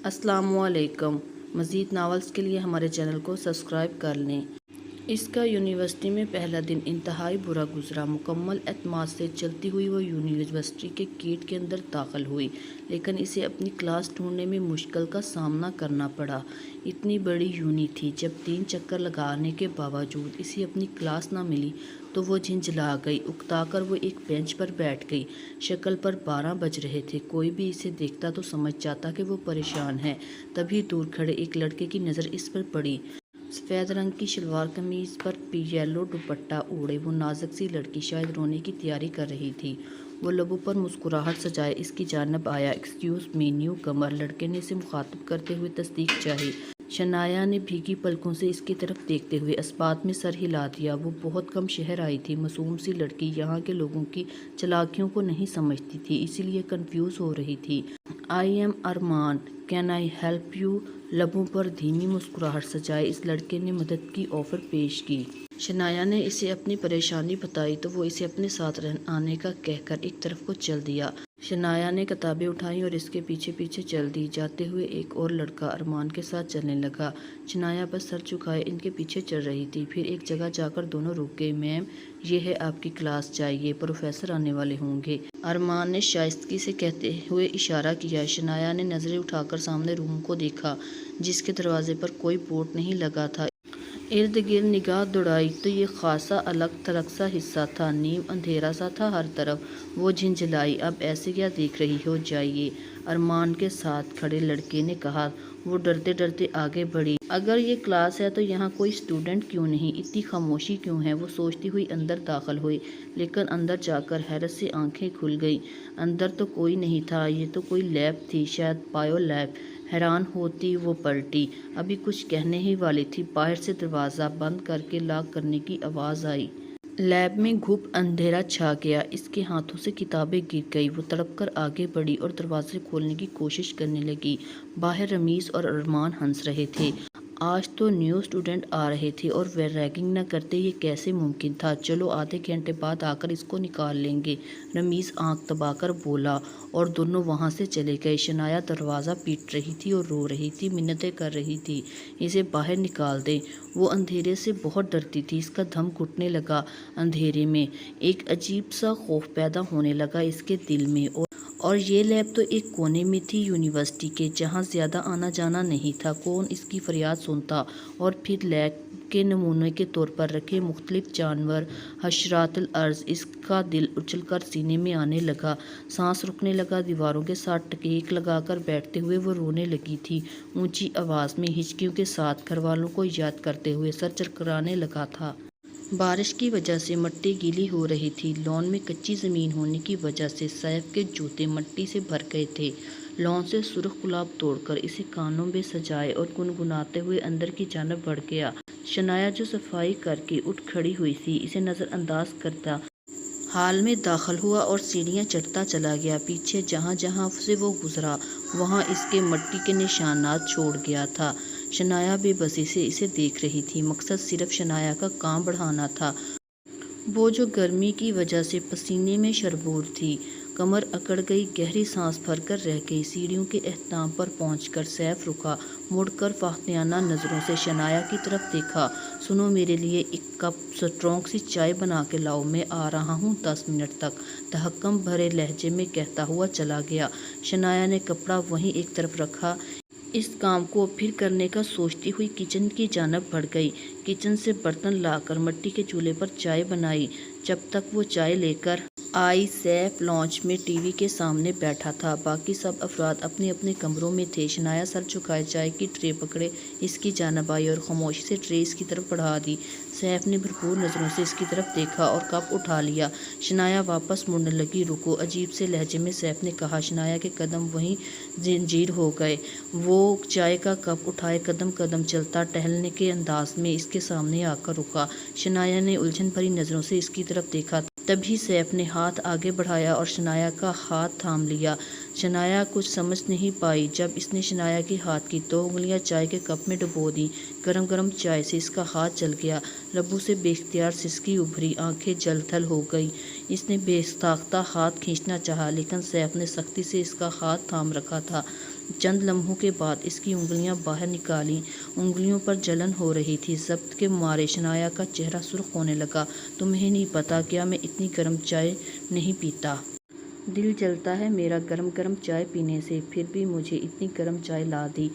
السلام علیکم۔ مزید ناولز کے لیے ہمارے چینل کو سبسکرائب کر لیں۔ اس کا یونیورسٹی میں پہلا دن انتہائی برا گزرا۔ مکمل اعتماد سے چلتی ہوئی وہ یونیورسٹی کے گیٹ کے اندر داخل ہوئی، لیکن اسے اپنی کلاس ڈھونڈنے میں مشکل کا سامنا کرنا پڑا۔ اتنی بڑی یونی تھی، جب 3 چکر لگانے کے باوجود اسے اپنی کلاس نہ ملی تو وہ جھنجھلا گئی۔ اکتا کر وہ ایک بینچ پر بیٹھ گئی۔ شکل پر 12 بج رہے تھے۔ کوئی بھی اسے دیکھتا تو سمجھ جاتا کہ وہ پریشان ہے۔ تبھی دور کھڑے ایک لڑکے کی نظر اس پر پڑی۔ سفید رنگ کی شلوار قمیض پر یلو دوپٹہ اوڑھے وہ نازک سی لڑکی شاید رونے کی تیاری کر رہی تھی۔ وہ لبوں پر مسکراہٹ سجائے اس کی جانب آیا۔ ایکسکیوز می نیو کمر، لڑکے نے اسے مخاطب کرتے ہوئے تصدیق چاہی۔ شنایا نے بھیگی پلکوں سے اس کی طرف دیکھتے ہوئے اثبات میں سر ہلا دیا۔ وہ بہت کم شہر آئی تھی، معصوم سی لڑکی یہاں کے لوگوں کی چالاکیوں کو نہیں سمجھتی تھی، اسی لیے کنفیوز ہو رہی تھی۔ I am Arman, can I help you? لبوں پر دھیمی مسکراہٹ سجائے اس لڑکے نے مدد کی آفر پیش کی۔ شنایا نے اسے اپنی پریشانی بتائی تو وہ اسے اپنے ساتھ آنے کا کہہ کر ایک طرف کو چل دیا۔ شنایا نے کتابیں اٹھائیں اور اس کے پیچھے پیچھے چل دی۔ جاتے ہوئے ایک اور لڑکا ارمان کے ساتھ چلنے لگا۔ شنایا بس سر جھکائے ان کے پیچھے چل رہی تھی۔ پھر ایک جگہ جا کر دونوں رک گئے۔ میم، یہ ہے آپ کی کلاس، جائیے، پروفیسر آنے والے ہوں گے، ارمان نے شائستگی سے کہتے ہوئے اشارہ کیا۔ شنایا نے نظریں اٹھا کر سامنے روم کو دیکھا، جس کے دروازے پر کوئی بورڈ نہیں لگا تھا۔ ارد گرد نگاہ دوڑائی تو یہ خاصا الگ تھلگ سا حصہ تھا، نیم اندھیرا سا تھا ہر طرف۔ وہ جھنجھلائی۔ اب ایسے کیا دیکھ رہی ہو، جائیے، ارمان کے ساتھ کھڑے لڑکے نے کہا۔ وہ ڈرتے ڈرتے آگے بڑھی۔ اگر یہ کلاس ہے تو یہاں کوئی اسٹوڈنٹ کیوں نہیں؟ اتنی خاموشی کیوں ہے؟ وہ سوچتی ہوئی اندر داخل ہوئی، لیکن اندر جا کر حیرت سے آنکھیں کھل گئیں۔ اندر تو کوئی نہیں تھا، یہ تو کوئی لیب تھی، شاید بائیو لیب۔ حیران ہوتی وہ پلٹی، ابھی کچھ کہنے ہی والی تھی، باہر سے دروازہ بند کر کے لاک کرنے کی آواز آئی۔ لیب میں گھپ اندھیرا چھا گیا۔ اس کے ہاتھوں سے کتابیں گر گئی۔ وہ تڑپ کر آگے بڑھی اور دروازے کھولنے کی کوشش کرنے لگی۔ باہر رمیز اور ارمان ہنس رہے تھے۔ آج تو نیو اسٹوڈنٹ آ رہے تھے اور وہ ریگنگ نہ کرتے، یہ کیسے ممکن تھا؟ چلو آدھے گھنٹے بعد آ کر اس کو نکال لیں گے، رمیز آنکھ دبا کر بولا، اور دونوں وہاں سے چلے گئے۔ شنایا دروازہ پیٹ رہی تھی اور رو رہی تھی، منتیں کر رہی تھی اسے باہر نکال دیں۔ وہ اندھیرے سے بہت ڈرتی تھی، اس کا دم گھٹنے لگا۔ اندھیرے میں ایک عجیب سا خوف پیدا ہونے لگا اس کے دل میں، اور یہ لیب تو ایک کونے میں تھی یونیورسٹی کے، جہاں زیادہ آنا جانا نہیں تھا۔ کون اس کی فریاد سنتا؟ اور پھر لیب کے نمونے کے طور پر رکھے مختلف جانور، حشرات الارض۔ اس کا دل اچھل کر سینے میں آنے لگا، سانس رکنے لگا۔ دیواروں کے ساتھ ٹکیک لگا کر بیٹھتے ہوئے وہ رونے لگی تھی، اونچی آواز میں، ہچکیوں کے ساتھ، گھر والوں کو یاد کرتے ہوئے۔ سر چکرانے لگا تھا۔ بارش کی وجہ سے مٹی گیلی ہو رہی تھی۔ لان میں کچی زمین ہونے کی وجہ سے سیف کے جوتے مٹی سے بھر گئے تھے۔ لان سے سرخ گلاب توڑ کر اسے کانوں میں سجائے اور گنگناتے ہوئے اندر کی جانب بڑھ گیا۔ شنایا جو صفائی کر کے اٹھ کھڑی ہوئی تھی، اسے نظر انداز کرتا ہال میں داخل ہوا اور سیڑھیاں چڑھتا چلا گیا۔ پیچھے جہاں جہاں سے وہ گزرا، وہاں اس کے مٹی کے نشانات چھوڑ گیا تھا۔ شنایا بے بسی سے اسے دیکھ رہی تھی، مقصد صرف شنایا کا کام بڑھانا تھا، وہ جو گرمی کی وجہ سے پسینے میں شربور تھی۔ کمر اکڑ گئی، گہری سانس بھر کر رہ گئی۔ سیڑھیوں کے اختتام پر پہنچ کر سیف رکا، مڑ کر فاتحانہ نظروں سے شنایا کی طرف دیکھا۔ سنو، میرے لیے ایک کپ سٹرانگ سی چائے بنا کے لاؤ، میں آ رہا ہوں 10 منٹ تک، تحکم بھرے لہجے میں کہتا ہوا چلا گیا۔ شنایا نے کپڑا وہیں ایک طرف رکھا، اس کام کو پھر کرنے کا سوچتی ہوئی کچن کی جانب بڑھ گئی۔ کچن سے برتن لا کر مٹی کے چولہے پر چائے بنائی۔ جب تک وہ چائے لے کر آئی، سیف لانچ میں ٹی وی کے سامنے بیٹھا تھا، باقی سب افراد اپنے اپنے کمروں میں تھے۔ شنایا سر جھکائے چائے کی ٹرے پکڑے اس کی جانب آئی اور خاموشی سے ٹرے اس کی طرف بڑھا دی۔ سیف نے بھرپور نظروں سے اس کی طرف دیکھا اور کپ اٹھا لیا۔ شنایا واپس مڑنے لگی۔ رکو، عجیب سے لہجے میں سیف نے کہا۔ شنایا کے قدم وہیں زنجیر ہو گئے۔ وہ چائے کا کپ اٹھائے قدم قدم چلتا، ٹہلنے کے انداز میں اس کے سامنے آ کر رکا۔ شنایا نے الجھن بھری نظروں سے اس کی طرف دیکھا، تبھی سیف نے ہاتھ آگے بڑھایا اور شنایا کا ہاتھ تھام لیا۔ شنایا کچھ سمجھ نہیں پائی۔ جب اس نے شنایا کے ہاتھ کی 2 انگلیاں چائے کے کپ میں ڈبو دیں، گرم گرم چائے سے اس کا ہاتھ جل گیا، لبوں سے بے اختیار سسکی ابھری، آنکھیں جل تھل ہو گئیں۔ اس نے بے ساختہ ہاتھ کھینچنا چاہا، لیکن سیف نے سختی سے اس کا ہاتھ تھام رکھا تھا۔ چند لمحوں کے بعد اس کی انگلیاں باہر نکالیں۔ انگلیوں پر جلن ہو رہی تھی۔ ضبط کے مارے شنایا کا چہرہ سرخ ہونے لگا۔ تمہیں نہیں پتا کیا میں اتنی گرم چائے نہیں پیتا۔ دل جلتا ہے میرا گرم گرم چائے پینے سے، پھر بھی مجھے اتنی گرم چائے لا دی۔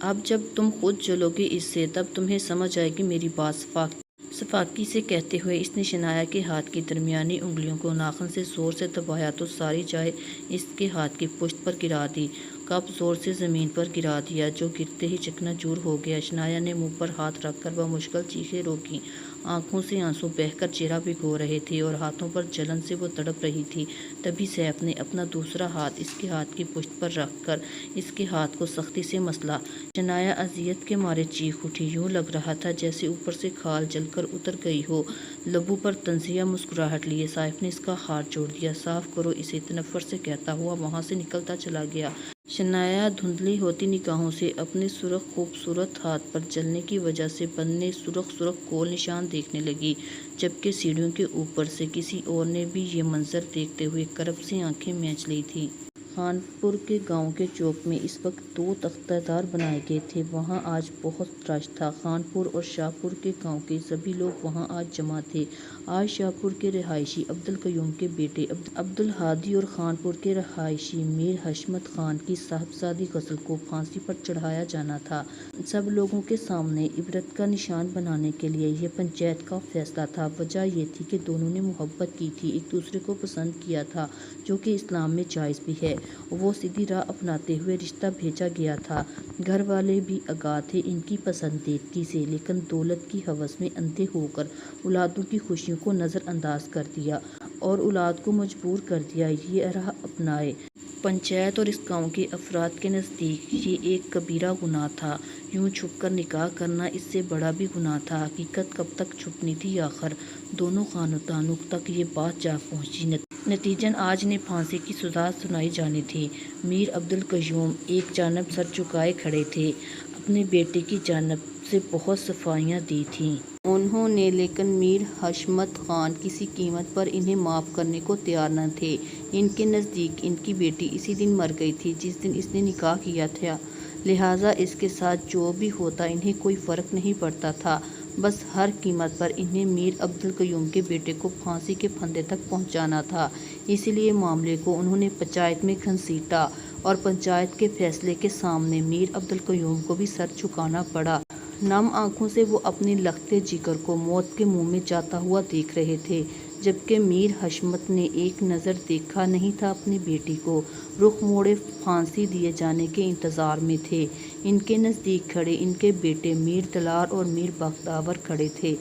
اب جب تم خود جلو گی اس سے تب تمہیں سمجھ آئے گی میری بات۔ صفاقی سے کہتے ہوئے اس نے شنایا کے ہاتھ کی درمیانی انگلیوں کو ناخن سے زور سے دبایا تو ساری چائے اس کے ہاتھ کی پشت پر گرا دی۔ کپ زور سے زمین پر گرا دیا جو گرتے ہی چکنا چور ہو گیا۔ شنایا نے منہ پر ہاتھ رکھ کر بمشکل چیخیں روکیں۔ آنکھوں سے آنسو بہہ کر چہرہ بھگو رہے تھے اور ہاتھوں پر جلن سے وہ تڑپ رہی تھی۔ تبھی سیف نے اپنا دوسرا ہاتھ اس کے ہاتھ کی پشت پر رکھ کر اس کے ہاتھ کو سختی سے مسلا۔ شنایا اذیت کے مارے چیخ اٹھی۔ یوں لگ رہا تھا جیسے اوپر سے کھال جل کر اتر گئی ہو۔ لبوں پر طنزیہ مسکراہٹ لیے سیف نے اس کا ہاتھ چھوڑ دیا۔ صاف کرو اسے، تنفر سے کہتا ہوا وہاں سے نکلتا چلا گیا۔ شنایا دھندلی ہوتی نگاہوں سے اپنے سرخ خوبصورت ہاتھ پر جلنے کی وجہ سے بننے سرخ سرخ گول نشان دیکھنے لگی، جبکہ سیڑھیوں کے اوپر سے کسی اور نے بھی یہ منظر دیکھتے ہوئے کرب سے آنکھیں مینچ لی تھیں۔ خانپور کے گاؤں کے چوک میں اس وقت 2 تختہ دار بنائے گئے تھے۔ وہاں آج بہت رش تھا۔ خانپور اور شاہپور کے گاؤں کے سبھی لوگ وہاں آج جمع تھے۔ آج شاہپور کے رہائشی عبدالقیوم کے بیٹے عبدالہادی اور خانپور کے رہائشی میر حشمت خان کی صاحبزادی غزل کو پھانسی پر چڑھایا جانا تھا۔ سب لوگوں کے سامنے عبرت کا نشان بنانے کے لیے یہ پنچایت کا فیصلہ تھا۔ وجہ یہ تھی کہ دونوں نے محبت کی تھی، ایک دوسرے کو پسند کیا تھا، جو کہ اسلام میں جائز بھی ہے۔ وہ سیدھی راہ اپناتے ہوئے رشتہ بھیجا گیا تھا۔ گھر والے بھی آگاہ تھے ان کی پسندیدگی سے، لیکن دولت کی ہوس میں اندھے ہو کر اولادوں کی خوشیوں کو نظر انداز کر دیا اور اولاد کو مجبور کر دیا یہ راہ اپنائے۔ پنچایت اور اس گاؤں کے افراد کے نزدیک یہ ایک کبیرہ گناہ تھا۔ یوں چھپ کر نکاح کرنا اس سے بڑا بھی گناہ تھا۔ حقیقت کب تک چھپنی تھی؟ آخر دونوں خاندانوں تک یہ بات جا پہنچی۔ نتیجن آج انہیں پھانسی کی سزا سنائی جانی تھی۔ میر عبدالقیوم ایک جانب سر جھکائے کھڑے تھے، اپنے بیٹے کی جانب سے بہت صفائیاں دی تھیں انہوں نے، لیکن میر حشمت خان کسی قیمت پر انہیں معاف کرنے کو تیار نہ تھے۔ ان کے نزدیک ان کی بیٹی اسی دن مر گئی تھی جس دن اس نے نکاح کیا تھا، لہٰذا اس کے ساتھ جو بھی ہوتا انہیں کوئی فرق نہیں پڑتا تھا، بس ہر قیمت پر انہیں میر عبدالقیوم کے بیٹے کو پھانسی کے پھندے تک پہنچانا تھا۔ اسی لیے معاملے کو انہوں نے پنچایت میں گھسیٹا اور پنچایت کے فیصلے کے سامنے میر عبدالقیوم کو بھی سر جھکانا پڑا۔ نم آنکھوں سے وہ اپنے لختے جگر کو موت کے منہ میں جاتا ہوا دیکھ رہے تھے، جبکہ میر حشمت نے ایک نظر دیکھا نہیں تھا اپنی بیٹی کو، رخ موڑے پھانسی دیے جانے کے انتظار میں تھے۔ ان کے نزدیک کھڑے ان کے بیٹے میر دلار اور میر بختیور کھڑے تھے۔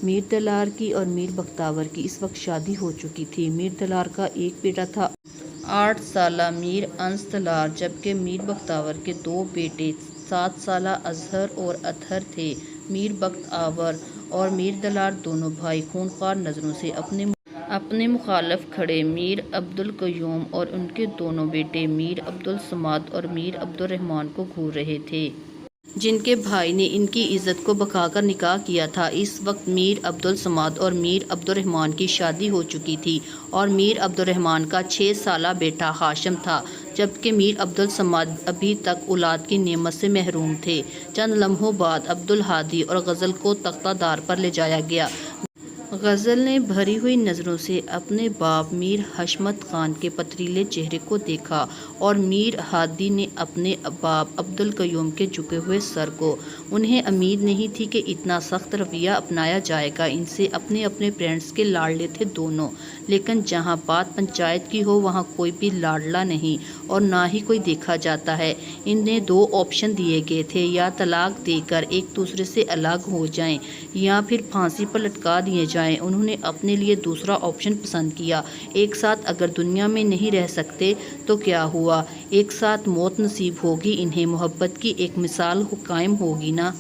میر دلار کی اور میر بختیور کی اس وقت شادی ہو چکی تھی۔ میر دلار کا ایک بیٹا تھا 8 سالہ میر انس دلار، جبکہ میر بختیور کے 2 بیٹے 7 سالہ اظہر اور اطہر تھے۔ میر بختیور اور میر دلار دونوں بھائی خونخوار نظروں سے اپنے مخالف کھڑے میر عبدالقیوم اور ان کے دونوں بیٹے میر عبدالصمد اور میر عبدالرحمن کو گھور رہے تھے، جن کے بھائی نے ان کی عزت کو بکا کر نکاح کیا تھا۔ اس وقت میر عبدالصمد اور میر عبدالرحمن کی شادی ہو چکی تھی اور میر عبدالرحمن کا 6 سالہ بیٹا ہاشم تھا، جبکہ میر عبدالصمد ابھی تک اولاد کی نعمت سے محروم تھے۔ چند لمحوں بعد عبدالہادی اور غزل کو تختہ دار پر لے جایا گیا۔ غزل نے بھری ہوئی نظروں سے اپنے باپ میر حشمت خان کے پتریلے چہرے کو دیکھا اور میر ہادی نے اپنے باپ عبدالقیوم کے جھکے ہوئے سر کو۔ انہیں امید نہیں تھی کہ اتنا سخت رویہ اپنایا جائے گا۔ ان سے اپنے پیرنٹس کے لاڈلے تھے دونوں، لیکن جہاں بات پنچایت کی ہو وہاں کوئی بھی لاڈلا نہیں اور نہ ہی کوئی دیکھا جاتا ہے۔ انہیں 2 آپشن دیے گئے تھے، یا طلاق دے کر ایک دوسرے سے الگ ہو جائیں یا پھر پھانسی پر لٹکا دیے جائیں۔ انہوں نے اپنے لیے دوسرا آپشن پسند کیا۔ ایک ساتھ اگر دنیا میں نہیں رہ سکتے تو کیا ہوا، ایک ساتھ موت نصیب ہوگی انہیں، محبت کی ایک مثال قائم ہوگی نا۔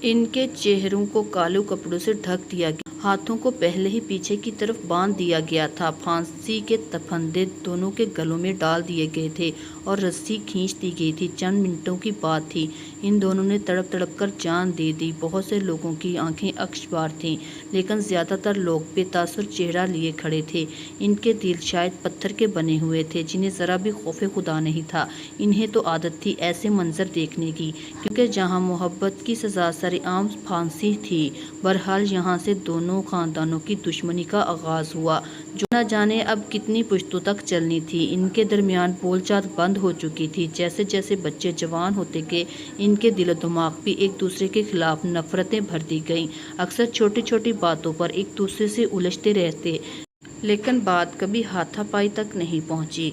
ان کے چہروں کو کالے کپڑوں سے ڈھک دیا گیا۔ ہاتھوں کو پہلے ہی پیچھے کی طرف باندھ دیا گیا تھا، پھانسی کے پھندے دونوں کے گلوں میں ڈال دیے گئے تھے اور رسی کھینچ دی گئی تھی۔ چند منٹوں کی بات تھی، ان دونوں نے تڑپ تڑپ کر جان دے دی۔ بہت سے لوگوں کی آنکھیں اشک بار تھیں، لیکن زیادہ تر لوگ بے تاثر چہرہ لیے کھڑے تھے۔ ان کے دل شاید پتھر کے بنے ہوئے تھے، جنہیں ذرا بھی خوف خدا نہیں تھا۔ انہیں تو عادت تھی ایسے منظر دیکھنے کی، کیونکہ جہاں محبت کی سزا سرعام پھانسی تھی، بہرحال یہاں سے دونوں خاندانوں کی دشمنی کا آغاز ہوا، جو نہ جانے اب کتنی پشتوں تک چلنی تھی۔ ان کے درمیان بول چال بند ہو چکی تھی۔ جیسے جیسے بچے جوان ہوتے گئے، ان کے دل و دماغ بھی ایک دوسرے کے خلاف نفرتیں بھرتی گئیں۔ اکثر چھوٹی چھوٹی باتوں پر ایک دوسرے سے الجھتے رہتے، لیکن بات کبھی ہاتھا پائی تک نہیں پہنچی۔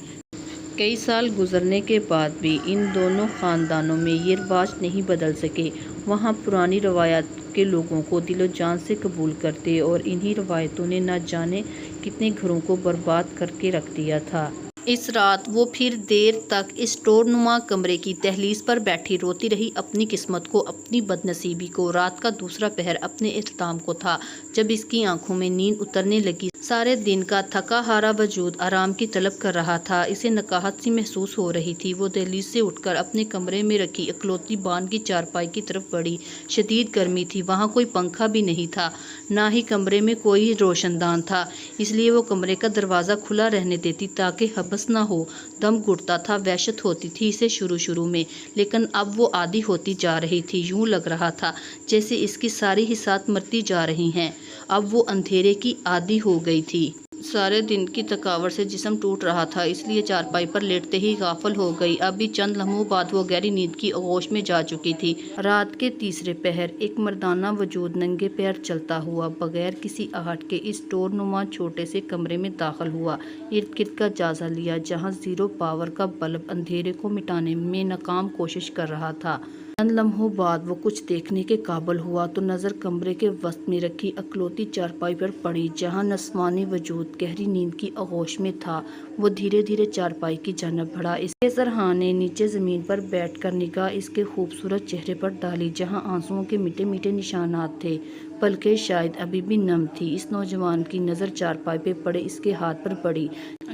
کئی سال گزرنے کے بعد بھی ان دونوں خاندانوں میں یہ رواج نہیں بدل سکے۔ وہاں پرانی روایات کے لوگوں کو دل و جان سے قبول کرتے، اور انہی روایتوں نے نہ جانے کتنے گھروں کو برباد کر کے رکھ دیا تھا۔ اس رات وہ پھر دیر تک اس اسٹور نما کمرے کی دہلیز پر بیٹھی روتی رہی، اپنی قسمت کو، اپنی بد نصیبی کو۔ رات کا دوسرا پہر اپنے اختتام کو تھا، جب اس کی آنکھوں میں نیند اترنے لگی۔ سارے دن کا تھکا ہارا وجود آرام کی طلب کر رہا تھا۔ اسے نکہت سی محسوس ہو رہی تھی۔ وہ دہلیز سے اٹھ کر اپنے کمرے میں رکھی اکلوتی بان کی چارپائی کی طرف بڑھی۔ شدید گرمی تھی، وہاں کوئی پنکھا بھی نہیں تھا، نہ ہی کمرے میں کوئی روشن دان تھا، اس لیے وہ کمرے کا دروازہ کھلا رہنے دیتی تاکہ حبس نہ ہو۔ دم گھٹتا تھا، وحشت ہوتی تھی اسے شروع میں، لیکن اب وہ عادی ہوتی جا رہی تھی۔ یوں لگ رہا تھا جیسے اس کی ساری حسات مرتی جا رہی ہیں۔ اب وہ اندھیرے کی عادی ہو گئی تھی۔ سارے دن کی تھکاوٹ سے جسم ٹوٹ رہا تھا، اس لیے چارپائی پر لیٹتے ہی غافل ہو گئی۔ ابھی چند لمحوں بعد وہ گہری نیند کی آغوش میں جا چکی تھی۔ رات کے تیسرے پہر ایک مردانہ وجود ننگے پیر چلتا ہوا بغیر کسی آہٹ کے اس اسٹور نما چھوٹے سے کمرے میں داخل ہوا۔ ارد گرد کا جائزہ لیا، جہاں زیرو پاور کا بلب اندھیرے کو مٹانے میں ناکام کوشش کر رہا تھا۔ چند لمحوں بعد وہ کچھ دیکھنے کے قابل ہوا تو نظر کمرے کے وسط میں رکھی اکلوتی چارپائی پر پڑی، جہاں نسوانی وجود گہری نیند کی آغوش میں تھا۔ وہ دھیرے دھیرے چارپائی کی جانب بڑھا، اس کے سرہانے نیچے زمین پر بیٹھ کر نگاہ اس کے خوبصورت چہرے پر ڈالی، جہاں آنسوؤں کے میٹھے میٹھے نشانات تھے۔ پلکیں شاید ابھی بھی نم تھی۔ اس نوجوان کی نظر چارپائی پہ پڑے اس کے ہاتھ پر پڑی،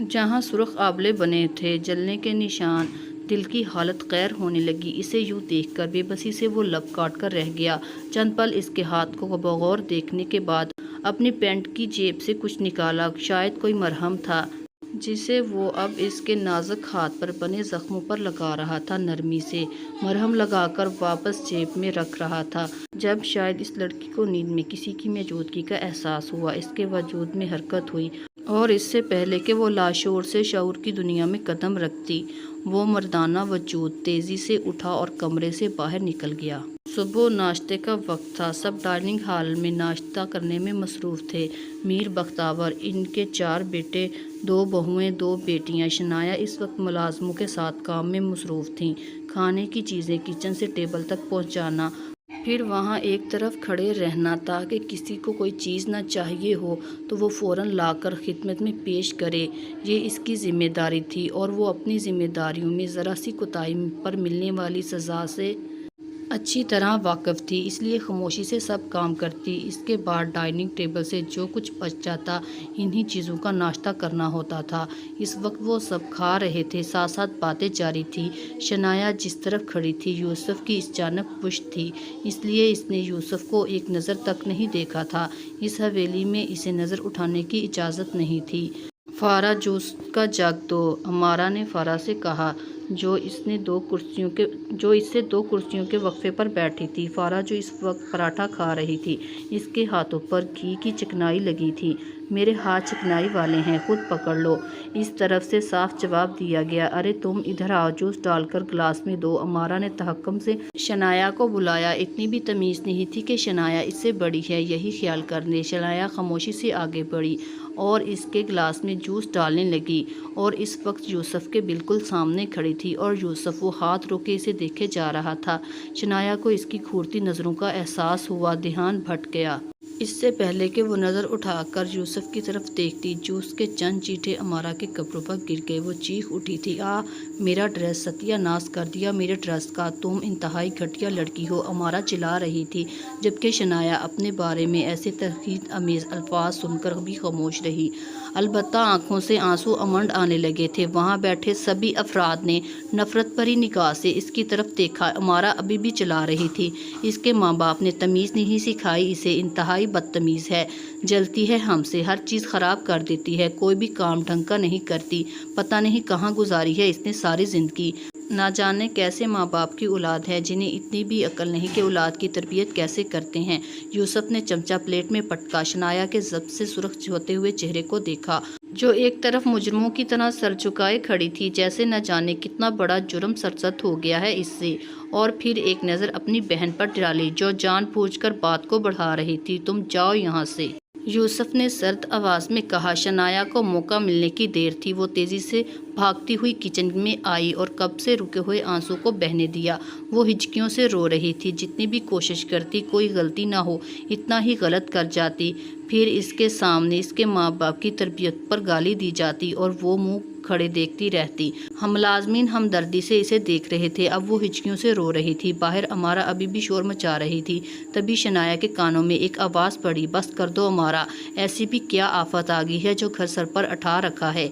جہاں سرخ آبلے بنے تھے، جلنے کے نشان۔ دل کی حالت غیر ہونے لگی اسے یوں دیکھ کر۔ بے بسی سے وہ لب کاٹ کر رہ گیا۔ چند پل اس کے ہاتھ کو بغور دیکھنے کے بعد اپنی پینٹ کی جیب سے کچھ نکالا، شاید کوئی مرہم تھا، جسے وہ اب اس کے نازک ہاتھ پر بنے زخموں پر لگا رہا تھا نرمی سے۔ مرہم لگا کر واپس جیب میں رکھ رہا تھا، جب شاید اس لڑکی کو نیند میں کسی کی موجودگی کا احساس ہوا۔ اس کے وجود میں حرکت ہوئی، اور اس سے پہلے کہ وہ لاشعور سے شعور کی دنیا میں قدم رکھتی، وہ مردانہ وجود تیزی سے اٹھا اور کمرے سے باہر نکل گیا۔ صبح ناشتے کا وقت تھا، سب ڈائننگ ہال میں ناشتہ کرنے میں مصروف تھے۔ میر بختیار، ان کے 4 بیٹے، 2 بہوئیں، 2 بیٹیاں۔ شنایا اس وقت ملازموں کے ساتھ کام میں مصروف تھیں، کھانے کی چیزیں کچن سے ٹیبل تک پہنچانا، پھر وہاں ایک طرف کھڑے رہنا تاکہ کسی کو کوئی چیز نہ چاہیے ہو تو وہ فوراً لا کر خدمت میں پیش کرے۔ یہ اس کی ذمہ داری تھی، اور وہ اپنی ذمہ داریوں میں ذرا سی کوتاہی پر ملنے والی سزا سے اچھی طرح واقف تھی، اس لیے خاموشی سے سب کام کرتی۔ اس کے بعد ڈائننگ ٹیبل سے جو کچھ بچ جاتا، انہی چیزوں کا ناشتہ کرنا ہوتا تھا۔ اس وقت وہ سب کھا رہے تھے، ساتھ ساتھ باتیں جاری تھیں۔ شنایا جس طرف کھڑی تھی یوسف کی اس جانب پشت تھی، اس لیے اس نے یوسف کو ایک نظر تک نہیں دیکھا تھا۔ اس حویلی میں اسے نظر اٹھانے کی اجازت نہیں تھی۔ فارا، جوس کا جگ دو، امارا نے فارا سے کہا، جو اس سے 2 کرسیوں کے وقفے پر بیٹھی تھی۔ فارا، جو اس وقت پراٹھا کھا رہی تھی، اس کے ہاتھوں پر گھی کی چکنائی لگی تھی۔ میرے ہاتھ چکنائی والے ہیں، خود پکڑ لو، اس طرف سے صاف جواب دیا گیا۔ ارے تم ادھر آؤ، جوس ڈال کر گلاس میں دو، امارا نے تحکم سے شنایا کو بلایا۔ اتنی بھی تمیز نہیں تھی کہ شنایا اس سے بڑی ہے، یہی خیال کر لے۔ شنایا خاموشی سے آگے بڑھی اور اس کے گلاس میں جوس ڈالنے لگی، اور اس وقت یوسف کے بالکل سامنے کھڑی تھی، اور یوسف وہ ہاتھ روکے اسے دیکھے جا رہا تھا۔ شنایا کو اس کی گھورتی نظروں کا احساس ہوا، دھیان بھٹ گیا۔ اس سے پہلے کہ وہ نظر اٹھا کر یوسف کی طرف دیکھتی، جوس کے چند چیٹے امارا کے کپڑوں پر گر گئے۔ وہ چیخ اٹھی تھی، میرا ڈریس ستیہ ناش کر دیا میرے ڈریس کا، تم انتہائی گھٹیا لڑکی ہو، امارا چلا رہی تھی، جبکہ شنایا اپنے بارے میں ایسے تحقیر آمیز الفاظ سن کر بھی خاموش رہی۔ البتہ آنکھوں سے آنسو امنڈ آنے لگے تھے۔ وہاں بیٹھے سبھی افراد نے نفرت بھری نگاہ سے اس کی طرف دیکھا۔ امارا ابھی بھی چلا رہی تھی۔ اس کے ماں باپ نے تمیز نہیں سکھائی، اسے انتہائی بدتمیز ہے، جلتی ہے ہم سے، ہر چیز خراب کر دیتی ہے، کوئی بھی کام ڈھنگ کا نہیں کرتی، پتہ نہیں کہاں گزاری ہے اس نے ساری زندگی۔ نہ جانے کیسے ماں باپ کی اولاد ہے جنہیں اتنی بھی عقل نہیں کہ اولاد کی تربیت کیسے کرتے ہیں۔ یوسف نے چمچہ پلیٹ میں پٹکا، شنایا کے ضبط سے سرخ ہوتے ہوئے چہرے کو دیکھا، جو ایک طرف مجرموں کی طرح سر جھکائے کھڑی تھی، جیسے نہ جانے کتنا بڑا جرم سرزد ہو گیا ہے اس سے، اور پھر ایک نظر اپنی بہن پر ڈالی جو جان بوجھ کر بات کو بڑھا رہی تھی۔ تم جاؤ یہاں سے، یوسف نے سرد آواز میں کہا۔ شنایا کو موقع ملنے کی دیر تھی۔ وہ تیزی سے بھاگتی ہوئی کچن میں آئی اور کب سے رکے ہوئے آنسو کو بہنے دیا۔ وہ ہچکیوں سے رو رہی تھی، جتنی بھی کوشش کرتی کوئی غلطی نہ ہو، اتنا ہی غلط کر جاتی، پھر اس کے سامنے اس کے ماں باپ کی تربیت پر گالی دی جاتی اور وہ منہ کھڑے دیکھتی رہتی۔ ملازمین ہمدردی سے اسے دیکھ رہے تھے۔ اب وہ ہچکیوں سے رو رہی تھی۔ باہر امارا ابھی بھی شور مچا رہی تھی۔ تبھی شنایا کے کانوں میں ایک آواز پڑی، بس کر دو امارا، ایسی بھی کیا آفت آ گئی ہے جو گھر سر پر اٹھا رکھا ہے؟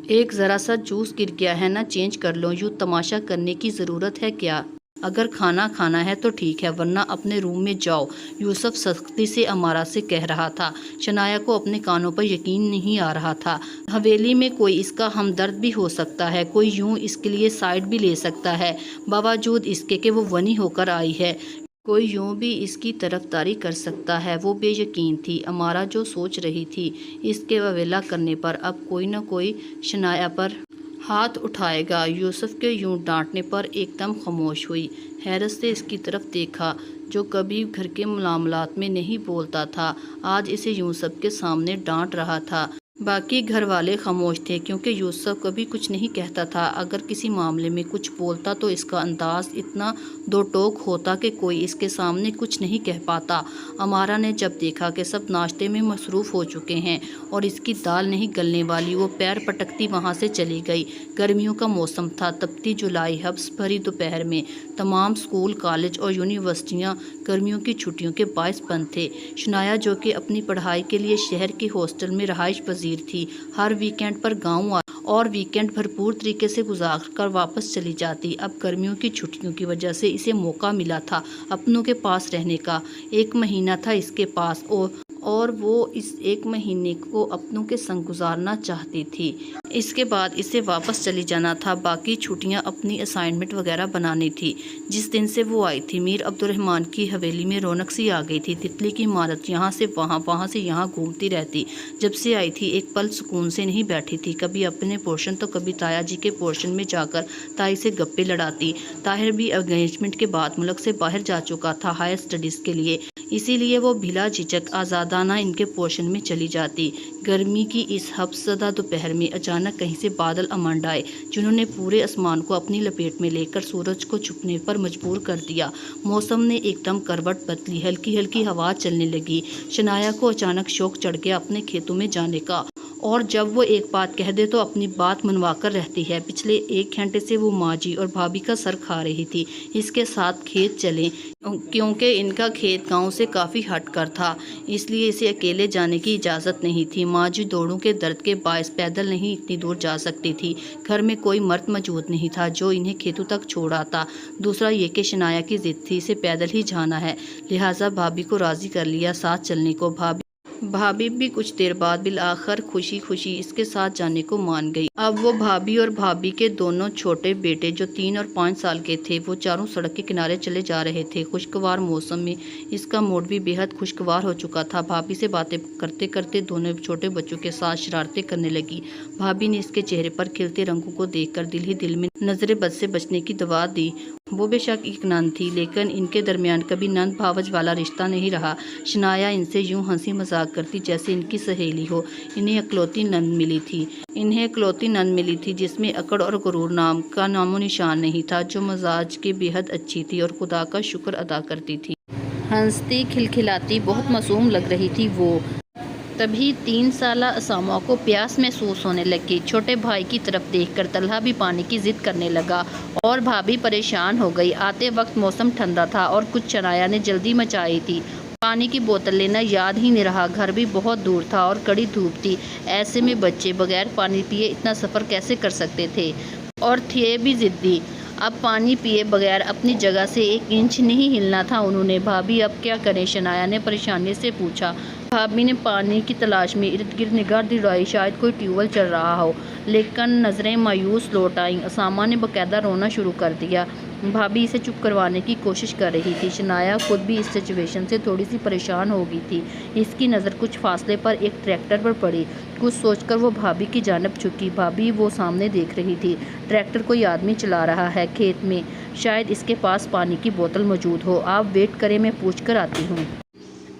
ایک ذرا سا جوس گر گیا ہے نا، چینج کر لو، یوں تماشا کرنے کی ضرورت ہے کیا؟ اگر کھانا کھانا ہے تو ٹھیک ہے، ورنہ اپنے روم میں جاؤ، یوسف سختی سے امارا سے کہہ رہا تھا۔ شنایا کو اپنے کانوں پر یقین نہیں آ رہا تھا۔ حویلی میں کوئی اس کا ہمدرد بھی ہو سکتا ہے، کوئی یوں اس کے لیے سائڈ بھی لے سکتا ہے، باوجود اس کے کہ وہ ونی ہو کر آئی ہے، کوئی یوں بھی اس کی طرفداری کر سکتا ہے۔ وہ بے یقین تھی۔ امارا جو سوچ رہی تھی، اس کے واویلا کرنے پر اب کوئی نہ کوئی شنایا پر ہاتھ اٹھائے گا۔ یوسف کے یوں ڈانٹنے پر ایک دم خاموش ہوئی، حیرت سے اس کی طرف دیکھا، جو کبھی گھر کے معاملات میں نہیں بولتا تھا، آج اسے یوں سب کے سامنے ڈانٹ رہا تھا۔ باقی گھر والے خاموش تھے، کیونکہ یوسف کبھی کچھ نہیں کہتا تھا۔ اگر کسی معاملے میں کچھ بولتا تو اس کا انداز اتنا دو ٹوک ہوتا کہ کوئی اس کے سامنے کچھ نہیں کہہ پاتا۔ امارا نے جب دیکھا کہ سب ناشتے میں مصروف ہو چکے ہیں اور اس کی دال نہیں گلنے والی، وہ پیر پٹکتی وہاں سے چلی گئی۔ گرمیوں کا موسم تھا، تپتی جولائی، ہبس بھری دوپہر میں تمام اسکول، کالج اور یونیورسٹیاں گرمیوں کی چھٹیوں کے باعث بند تھے۔ شنایا جو کہ اپنی پڑھائی کے لیے شہر کے ہاسٹل میں رہائش پذیر تھی، ہر ویکینڈ پر گاؤں اور ویکینڈ بھرپور طریقے سے گزار کر واپس چلی جاتی۔ اب گرمیوں کی چھٹیوں کی وجہ سے اسے موقع ملا تھا اپنوں کے پاس رہنے کا۔ ایک مہینہ تھا اس کے پاس اور وہ اس ایک مہینے کو اپنوں کے سنگ گزارنا چاہتی تھی۔ اس کے بعد اسے واپس چلی جانا تھا، باقی چھٹیاں اپنی اسائنمنٹ وغیرہ بنانی تھی۔ جس دن سے وہ آئی تھی، میر عبدالرحمن کی حویلی میں رونق سی آ گئی تھی۔ تتلی کی عمارت یہاں سے وہاں، وہاں سے یہاں گھومتی رہتی۔ جب سے آئی تھی ایک پل سکون سے نہیں بیٹھی تھی، کبھی اپنے پورشن تو کبھی تایا جی کے پورشن میں جا کر تائی سے گپیں لڑاتی۔ طاہر بھی انگیجمنٹ کے بعد ملک سے باہر جا چکا تھا ہائر اسٹڈیز کے لیے، اسی لیے وہ بلا جھجک آزادانہ ان کے پورشن میں چلی جاتی۔ گرمی کی اس ہبس زدہ دوپہر میں اچانک کہیں سے بادل امنڈ آئے، جنہوں نے پورے آسمان کو اپنی لپیٹ میں لے کر سورج کو چھپنے پر مجبور کر دیا۔ موسم نے ایک دم کروٹ بدلی، ہلکی ہلکی ہوا چلنے لگی۔ شنایا کو اچانک شوق چڑھ گیا اپنے کھیتوں میں جانے کا، اور جب وہ ایک بات کہہ دے تو اپنی بات منوا کر رہتی ہے۔ پچھلے ایک گھنٹے سے وہ ماں جی اور بھابھی کا سر کھا رہی تھی اس کے ساتھ کھیت چلیں، کیونکہ ان کا کھیت گاؤں سے کافی ہٹ کر تھا، اس لیے اسے اکیلے جانے کی اجازت نہیں تھی۔ ماں جی دوڑوں کے درد کے باعث پیدل نہیں اتنی دور جا سکتی تھی۔ گھر میں کوئی مرد موجود نہیں تھا جو انہیں کھیتوں تک چھوڑ آتا۔ دوسرا یہ کہ شنایا کی ضد تھی، اسے پیدل ہی جانا ہے، لہٰذا بھابھی کو راضی کر لیا ساتھ چلنے کو۔ بھابھی بھی کچھ دیر بعد بالآخر خوشی خوشی اس کے ساتھ جانے کو مان گئی۔ اب وہ بھابھی اور بھابھی کے دونوں چھوٹے بیٹے جو 3 اور 5 سال کے تھے، وہ چاروں سڑک کے کنارے چلے جا رہے تھے۔ خوشگوار موسم میں اس کا موڈ بھی بے حد خوشگوار ہو چکا تھا۔ بھابھی سے باتیں کرتے کرتے دونوں چھوٹے بچوں کے ساتھ شرارتیں کرنے لگی۔ بھابھی نے اس کے چہرے پر کھلتے رنگوں کو دیکھ کر دل ہی دل میں نظر بد سے بچنے کی دعا دی۔ وہ بے شک ایک نند تھی، لیکن ان کے درمیان کبھی نند بھاوج والا رشتہ نہیں رہا۔ شنایا ان سے یوں ہنسی مذاق کرتی جیسے ان کی سہیلی ہو۔ انہیں اکلوتی نند ملی تھی جس میں اکڑ اور غرور نام کا نام و نشان نہیں تھا، جو مزاج کی بے حد اچھی تھی اور خدا کا شکر ادا کرتی تھی۔ ہنستی کھلکھلاتی بہت معصوم لگ رہی تھی وہ۔ تبھی 3 سالہ اسامہ کو پیاس محسوس ہونے لگی۔ چھوٹے بھائی کی طرف دیکھ کر طلحہ بھی پانی کی ضد کرنے لگا اور بھابھی پریشان ہو گئی۔ آتے وقت موسم ٹھنڈا تھا اور کچھ شنایا نے جلدی مچائی تھی۔ پانی کی بوتل لینا یاد ہی نہیں رہا، گھر بھی بہت دور تھا اور کڑی دھوپ تھی۔ ایسے میں بچے بغیر پانی پیے اتنا سفر کیسے کر سکتے تھے؟ اور تھے بھی ضدی۔ اب پانی پیے بغیر اپنی جگہ سے 1 انچ نہیں ہلنا تھا انہوں نے۔ بھابھی اب کیا کریں؟ شنایا نے پریشانی سے پوچھا۔ بھابھی نے پانی کی تلاش میں ارد گرد نگاہ دوڑائی، شاید کوئی ٹیوب ویل چل رہا ہو، لیکن نظریں مایوس لوٹ آئیں۔ اسامہ نے باقاعدہ رونا شروع کر دیا۔ بھابھی اسے چپ کروانے کی کوشش کر رہی تھی۔ شنایا خود بھی اس سچویشن سے تھوڑی سی پریشان ہو گئی تھی۔ اس کی نظر کچھ فاصلے پر ایک ٹریکٹر پر پڑی۔ کچھ سوچ کر وہ بھابھی کی جانب جھکی۔ بھابھی وہ سامنے دیکھ رہی تھی۔ ٹریکٹر کوئی آدمی چلا رہا ہے کھیت میں، شاید اس کے پاس پانی کی بوتل موجود ہو۔ آپ ویٹ کریں، میں پوچھ کر آتی ہوں۔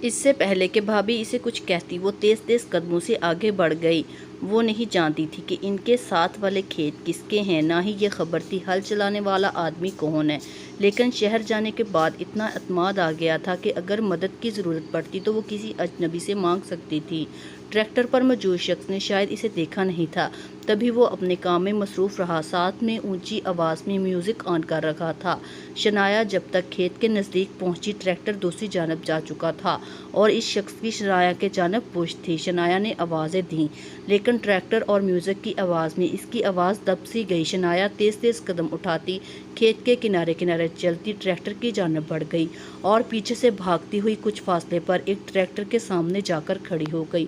اس سے پہلے کہ بھابھی اسے کچھ کہتی، وہ تیز تیز قدموں سے آگے بڑھ گئی۔ وہ نہیں جانتی تھی کہ ان کے ساتھ والے کھیت کس کے ہیں، نہ ہی یہ خبر تھی ہل چلانے والا آدمی کون ہے، لیکن شہر جانے کے بعد اتنا اعتماد آ گیا تھا کہ اگر مدد کی ضرورت پڑتی تو وہ کسی اجنبی سے مانگ سکتی تھی۔ ٹریکٹر پر موجود شخص نے شاید اسے دیکھا نہیں تھا، تبھی وہ اپنے کام میں مصروف رہا، ساتھ میں اونچی آواز میں میوزک آن کر رکھا تھا۔ شنایا جب تک کھیت کے نزدیک پہنچی، ٹریکٹر دوسری جانب جا چکا تھا اور اس شخص کی شنایا کے جانب پوچھ تھی۔ شنایا نے آوازیں دیں، لیکن ٹریکٹر اور میوزک کی آواز میں اس کی آواز دب سی گئی۔ شنایا تیز تیز قدم اٹھاتی کھیت کے کنارے کنارے چلتی ٹریکٹر کی جانب بڑھ گئی اور پیچھے سے بھاگتی ہوئی کچھ فاصلے پر ایک ٹریکٹر کے سامنے جا کر کھڑی ہو گئی۔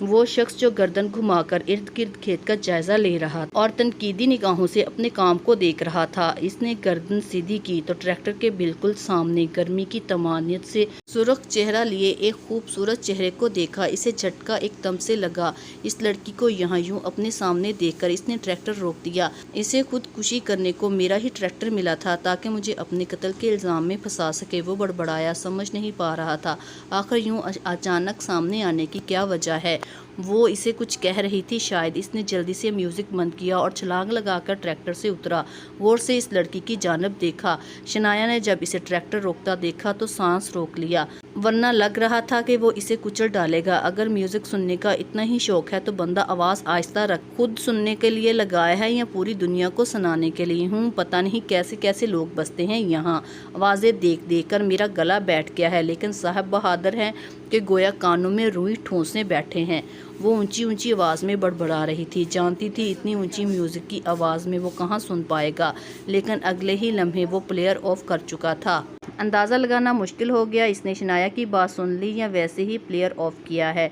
وہ شخص جو گردن گھما کر ارد گرد کھیت کا جائزہ لے رہا تھا اور تنقیدی نگاہوں سے اپنے کام کو دیکھ رہا تھا، اس نے گردن سیدھی کی تو ٹریکٹر کے بالکل سامنے گرمی کی طمانینت سے سرخ چہرہ لیے ایک خوبصورت چہرے کو دیکھا۔ اسے جھٹکا ایک دم سے لگا۔ اس لڑکی کو یہاں یوں اپنے سامنے دیکھ کر اس نے ٹریکٹر روک دیا۔ اسے خود کشی کرنے کو میرا ہی ٹریکٹر ملا تھا تاکہ مجھے اپنے قتل کے الزام میں پھنسا سکے، وہ بڑبڑایا۔ سمجھ نہیں پا رہا تھا آخر یوں اچانک سامنے آنے کی کیا وجہ ہے۔ وہ اسے کچھ کہہ رہی تھی، شاید اس نے جلدی سے میوزک بند کیا اور چھلانگ لگا کر ٹریکٹر سے اترا، غور سے اس لڑکی کی جانب دیکھا۔ شنایا نے جب اسے ٹریکٹر روکتا دیکھا تو سانس روک لیا، ورنہ لگ رہا تھا کہ وہ اسے کچل ڈالے گا۔ اگر میوزک سننے کا اتنا ہی شوق ہے تو بندہ آواز آہستہ رکھ خود سننے کے لیے لگایا ہے یا پوری دنیا کو سنانے کے لیے؟ پتہ نہیں کیسے کیسے لوگ بستے ہیں یہاں، آوازیں دیکھ دیکھ کر میرا گلا بیٹھ گیا ہے، لیکن صاحب بہادر ہیں کہ گویا کانوں میں روئی ٹھونسے بیٹھے ہیں۔ وہ اونچی اونچی آواز میں بڑبڑا رہی تھی، جانتی تھی اتنی اونچی میوزک کی آواز میں وہ کہاں سن پائے گا، لیکن اگلے ہی لمحے وہ پلیئر آف کر چکا تھا۔ اندازہ لگانا مشکل ہو گیا اس نے شنایا کی بات سن لی یا ویسے ہی پلیئر آف کیا ہے۔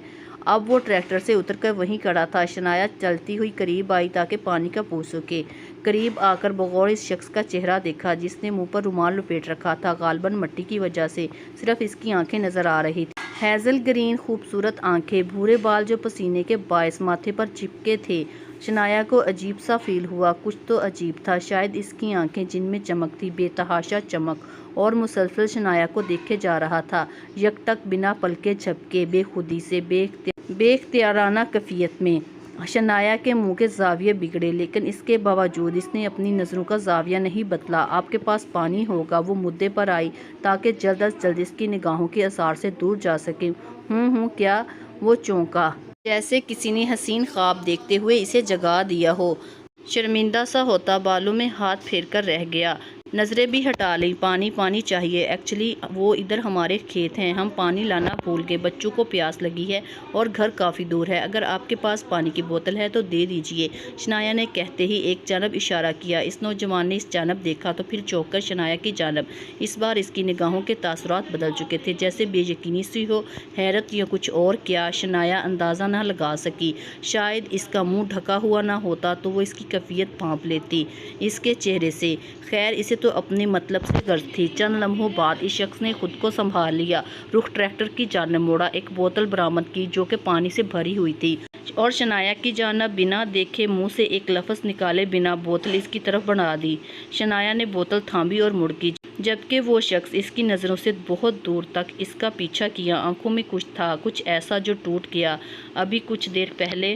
اب وہ ٹریکٹر سے اتر کر وہیں کھڑا تھا۔ شنایا چلتی ہوئی قریب آئی تاکہ پانی کا پوچھ سکے۔ قریب آ کر بغور اس شخص کا چہرہ دیکھا جس نے منہ پر رومال لپیٹ رکھا تھا، غالباً مٹی کی وجہ سے صرف اس کی آنکھیں نظر آ رہی تھیں، ہیزل گرین خوبصورت آنکھیں، بھورے بال جو پسینے کے باعث ماتھے پر چپکے تھے۔ شنایا کو عجیب سا فیل ہوا، کچھ تو عجیب تھا، شاید اس کی آنکھیں جن میں چمک تھی، بے تحاشا چمک، اور مسلسل شنایا کو دیکھے جا رہا تھا، یکٹک بنا پلکے جھپکے، بے خودی سے، بے اختیارانہ کیفیت میں۔ شنایا کے منہ کے زاویے بگڑے، لیکن اس کے باوجود اس نے اپنی نظروں کا زاویہ نہیں بدلا۔ آپ کے پاس پانی ہوگا، وہ مدعے پر آئی تاکہ جلد از جلد اس کی نگاہوں کے اثار سے دور جا سکے۔ کیا؟ وہ چونکا، جیسے کسی نے حسین خواب دیکھتے ہوئے اسے جگا دیا ہو۔ شرمندہ سا ہوتا بالوں میں ہاتھ پھیر کر رہ گیا، نظریں بھی ہٹا لیں۔ پانی چاہیے، ایکچولی وہ ادھر ہمارے کھیت ہیں، ہم پانی لانا بھول گئے، بچوں کو پیاس لگی ہے اور گھر کافی دور ہے، اگر آپ کے پاس پانی کی بوتل ہے تو دے دیجیے۔ شنایا نے کہتے ہی ایک جانب اشارہ کیا۔ اس نوجوان نے اس جانب دیکھا تو پھر چونک کر شنایا کی جانب۔ اس بار اس کی نگاہوں کے تاثرات بدل چکے تھے، جیسے بے یقینی سی ہو، حیرت یا کچھ اور۔ کیا؟ شنایا اندازہ نہ لگا سکی، شاید اس کا منہ ڈھکا ہوا نہ ہوتا تو وہ اس کی کیفیت بھانپ لیتی اس کے چہرے سے۔ خیر اسے تو اپنے مطلب سے غرض تھی۔ چند لمحوں بعد اس شخص نے خود کو سنبھال لیا، رخ ٹریکٹر کی جانب موڑا، ایک بوتل برآمد کی جو کہ پانی سے بھری ہوئی تھی، اور شنایا کی جانب بنا دیکھے منہ سے ایک لفظ نکالے بنا بوتل اس کی طرف بڑھا دی۔ شنایا نے بوتل تھامی اور مڑ کی، جبکہ وہ شخص اس کی نظروں سے بہت دور تک اس کا پیچھا کیا۔ آنکھوں میں کچھ تھا، کچھ ایسا جو ٹوٹ گیا۔ ابھی کچھ دیر پہلے